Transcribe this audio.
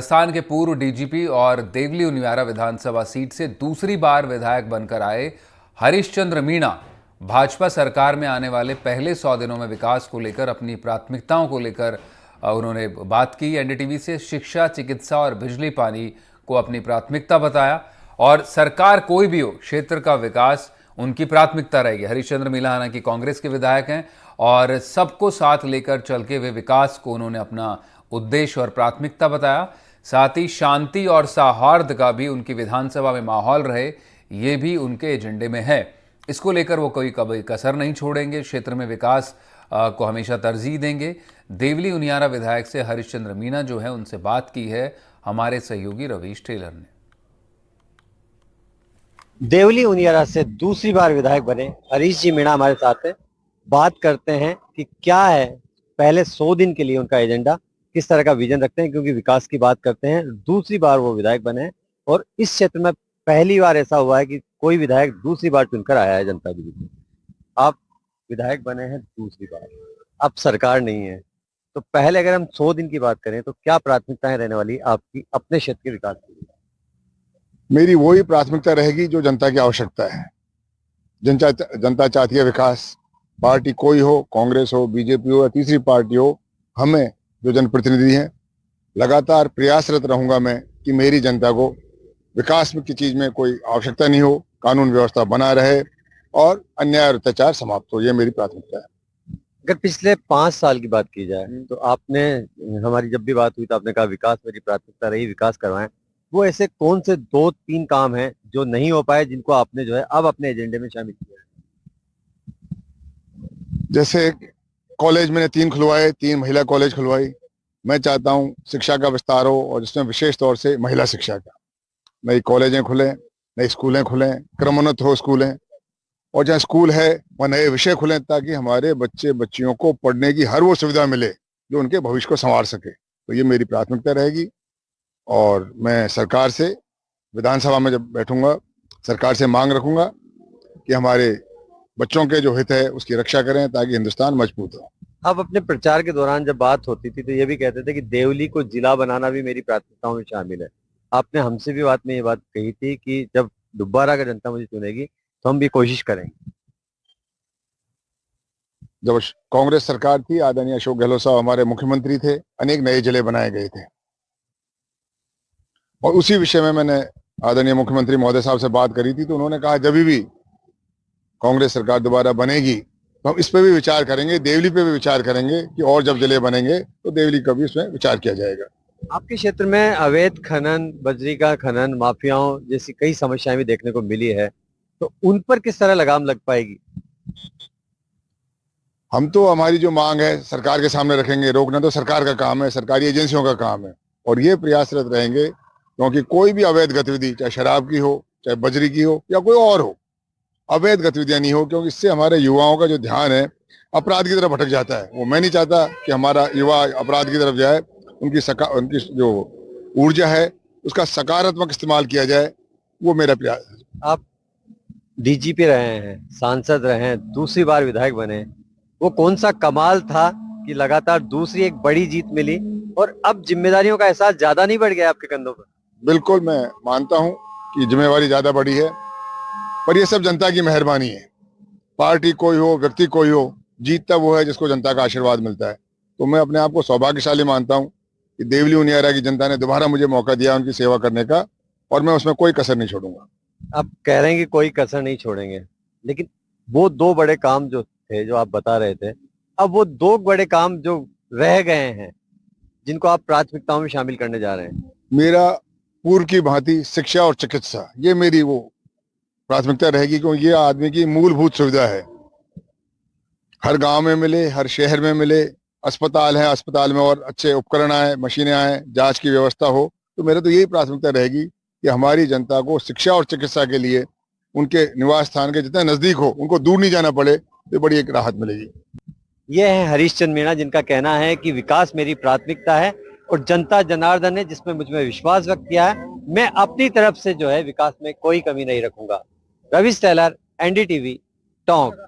राजस्थान के पूर्व डीजीपी और देवली उनियारा विधानसभा सीट से दूसरी बार विधायक बनकर आए हरीशचंद्र मीणा भाजपा सरकार में आने वाले पहले 100 दिनों में विकास को लेकर अपनी प्राथमिकताओं को लेकर उन्होंने बात की। एनडीटीवी से शिक्षा, चिकित्सा और बिजली पानी को अपनी प्राथमिकता बताया और सरकार कोई भी हो, क्षेत्र का विकास उनकी प्राथमिकता रहेगी। हरीशचंद्र मीणा हालांकि कांग्रेस के विधायक हैं और सबको साथ लेकर चल के वे विकास को उन्होंने अपना उद्देश्य और प्राथमिकता बताया। साथ ही शांति और सौहार्द का भी उनकी विधानसभा में माहौल रहे, ये भी उनके एजेंडे में है। इसको लेकर वो कोई कभी कसर नहीं छोड़ेंगे, क्षेत्र में विकास को हमेशा तरजीह देंगे। देवली उनियारा विधायक से हरीशचंद्र मीणा जो है उनसे बात की है हमारे सहयोगी रवीश टेलर ने। देवली उनियारा से दूसरी बार विधायक बने हरीश जी मीणा हमारे साथ हैं। बात करते हैं कि क्या है पहले 100 दिन के लिए उनका एजेंडा, किस तरह का विजन रखते हैं, क्योंकि विकास की बात करते हैं। दूसरी बार वो विधायक बने हैं और इस क्षेत्र में पहली बार ऐसा हुआ है कि कोई विधायक दूसरी बार चुनकर आया है जनता के बीच में। आप विधायक बने हैं दूसरी बार, अब सरकार नहीं है, तो पहले अगर हम 100 दिन की बात करें तो क्या प्राथमिकताएं रहने वाली आपकी अपने क्षेत्र के विकास के लिए? मेरी वही प्राथमिकता रहेगी जो जनता की आवश्यकता है। जनता चाहती है विकास। पार्टी कोई हो, कांग्रेस हो, बीजेपी हो या तीसरी पार्टी हो, हमें जो जनप्रतिनिधि हैं लगातार प्रयासरत रहूंगा मैं कि मेरी जनता को विकास की चीज में कोई आवश्यकता नहीं हो, कानून व्यवस्था बना रहे और अन्याय और अत्याचार समाप्त हो। ये मेरी प्राथमिकता है। अगर पिछले 5 साल की बात की जाए तो आपने, हमारी जब भी बात हुई तो आपने कहा विकास मेरी प्राथमिकता रही, विकास करवाएं। वो ऐसे कौन से 2-3 काम हैं जो नहीं हो पाए, जिनको आपने जो है अब अपने एजेंडे में शामिल किया है? जैसे कॉलेज मैंने 3 खुलवाए, 3 महिला कॉलेज खुलवाई। मैं चाहता हूं शिक्षा का विस्तार हो और जिसमें विशेष तौर से महिला शिक्षा का नई कॉलेजें खुलें, नई स्कूलें खुलें, क्रमोन्नत हो स्कूलें, और जहाँ स्कूल है वहाँ नए विषय खुलें ताकि हमारे बच्चे बच्चियों को पढ़ने की हर वो सुविधा मिले जो उनके भविष्य को संवार सके। तो ये मेरी प्राथमिकता रहेगी और मैं सरकार से, विधानसभा में जब बैठूंगा, सरकार से मांग रखूंगा कि हमारे बच्चों के जो हित है उसकी रक्षा करें ताकि हिंदुस्तान मजबूत हो। आप अपने प्रचार के दौरान जब बात होती थी तो ये भी कहते थे कि देवली को जिला बनाना भी मेरी प्राथमिकताओं में शामिल है। आपने हमसे भी बात में ये बात कही थी कि जब दोबारा अगर जनता मुझे चुनेगी तो हम भी कोशिश करेंगे। जब कांग्रेस सरकार थी, आदरणीय अशोक गहलोत साहब हमारे मुख्यमंत्री थे, अनेक नए जिले बनाए गए थे और उसी विषय में मैंने आदरणीय मुख्यमंत्री महोदय साहब से बात करी थी। तो उन्होंने कहा जब भी कांग्रेस सरकार दोबारा बनेगी तो हम इस पे भी विचार करेंगे, देवली पे भी विचार करेंगे कि और जब जिले बनेंगे तो देवली का भी इसमें विचार किया जाएगा। आपके क्षेत्र में अवैध खनन, बजरी का खनन, माफियाओं जैसी कई समस्याएं भी देखने को मिली है, तो उन पर किस तरह लगाम लग पाएगी? हम तो हमारी जो मांग है सरकार के सामने रखेंगे। रोकना तो सरकार का काम है, सरकारी एजेंसियों का काम है और ये प्रयासरत रहेंगे क्योंकि कोई भी अवैध गतिविधि, चाहे शराब की हो, चाहे बजरी की हो या कोई और हो, अवैध गतिविधियां नहीं हो, क्योंकि इससे हमारे युवाओं का जो ध्यान है अपराध की तरफ भटक जाता है। वो मैं नहीं चाहता कि हमारा युवा अपराध की तरफ जाए। उनकी जो ऊर्जा है उसका सकारात्मक इस्तेमाल किया जाए, वो मेरा प्रयास है। आप डीजीपी रहे हैं, सांसद रहे हैं, दूसरी बार विधायक बने, वो कौन सा कमाल था कि लगातार दूसरी एक बड़ी जीत मिली और अब जिम्मेदारियों का एहसास ज्यादा नहीं बढ़ गया आपके कंधों पर? बिल्कुल, मैं मानता हूं कि जिम्मेवारी ज्यादा बड़ी है, पर यह सब जनता की मेहरबानी है। पार्टी कोई हो, व्यक्ति कोई हो, जीतता वो है जिसको जनता का आशीर्वाद मिलता है। तो मैं अपने आप को सौभाग्यशाली मानता हूं कि देवली उनियारा की जनता ने दोबारा मुझे मौका दिया उनकी सेवा करने का और मैं उसमें कोई कसर नहीं छोड़ूंगा। आप कह रहे हैं कि कोई कसर नहीं छोड़ेंगे, लेकिन वो 2 बड़े काम जो थे, जो आप बता रहे थे, अब वो 2 बड़े काम जो रह गए हैं जिनको आप प्राथमिकताओं में शामिल करने जा रहे हैं। मेरा पूर्व की भांति शिक्षा और चिकित्सा, ये मेरी वो प्राथमिकता रहेगी क्योंकि ये आदमी की मूलभूत सुविधा है। हर गांव में मिले, हर शहर में मिले, अस्पताल है, अस्पताल में और अच्छे उपकरण आए, मशीनें आए, जांच की व्यवस्था हो। तो मेरे तो यही प्राथमिकता रहेगी कि हमारी जनता को शिक्षा और चिकित्सा के लिए उनके निवास स्थान के जितना नजदीक हो, उनको दूर नहीं जाना पड़े, तो बड़ी एक राहत मिलेगी। ये है हरीशचंद्र मीणा, जिनका कहना है कि विकास मेरी प्राथमिकता है और जनता जनार्दन ने जिसमें मुझ में विश्वास व्यक्त किया है, मैं अपनी तरफ से जो है विकास में कोई कमी नहीं रखूंगा। Ravish Tailor, NDTV, Tonk.